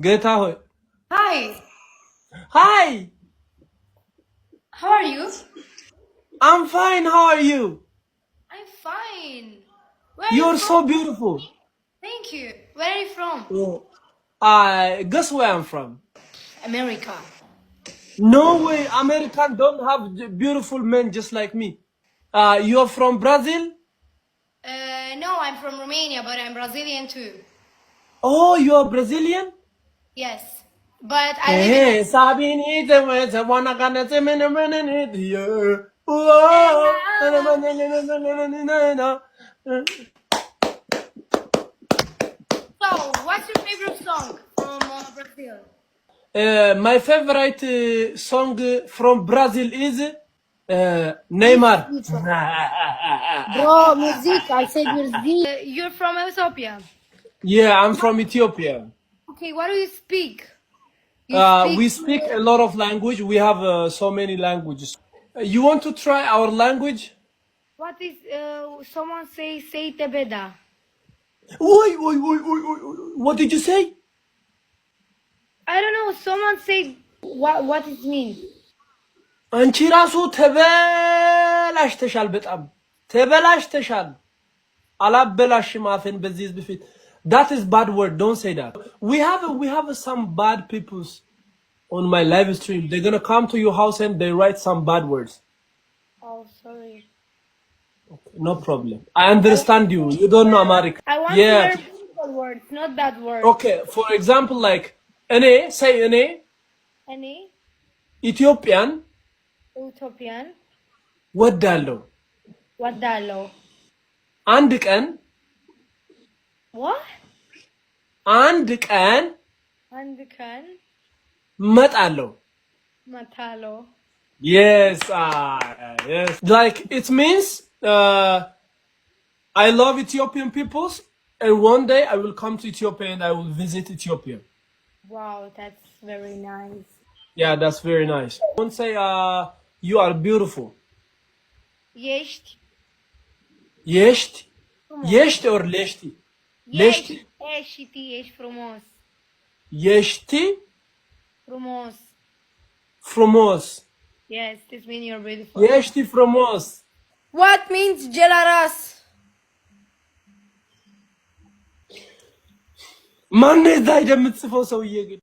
Geta hoy. Hi. Hi. How are you? I'm fine. How are you? I'm fine. Where are you You're from? so beautiful. Thank you. Where are you from? Oh. I guess where I'm from. America. No way. American don't have beautiful men just like me. You're from Brazil? No, I'm from Romania, but I'm Brazilian too. Oh, you're Brazilian? Yes. But I live in Hey, Sabini, the one I got a minute here. Whoa. So, what's your favorite song from Brazil? My favorite song from Brazil is Which Neymar. one? Bro, music. I said music. You're from Ethiopia. Yeah, I'm from Ethiopia. Okay, what do you speak? You speak. We speak a lot of language. We have so many languages. You want to try our language? What is? Someone say tebeda. What did you say? I don't know. Someone say what it means. አንቺ ራሱ ተበላሽተሻል፣ በጣም ተበላሽተሻል። አላበላሽም አፌን በዚህ ህዝብ ፊት። That is bad word. Don't say that. We have some bad peoples on my live stream. They're gonna come to your house and they write some bad words. Oh, sorry. Okay, no problem. I understand you. You don't know American. I want Yeah. to learn beautiful words, not bad words. Okay. For example, like ene, say ene, Any Ethiopian Utopian? ወዳለው What dalo? አንድ ቀን What? አንድ ቀን Andikan? መጣለው። Matalo. Yes, yes. Like it means I love Ethiopian peoples, and one day I will come to Ethiopia and I will visit Ethiopia. Wow, that's very nice. Yeah, that's very nice. Don't say you are beautiful. Yeşt. Yeşt, yeşt or leşti? Leşti, Ești, ești frumos. yeşti, Frumos. frumos. Yes, this means you're beautiful. Yeşti frumos. What means gelaras? ማን ነው እዛ ሄደህ የምትጽፈው ሰውዬ ግን?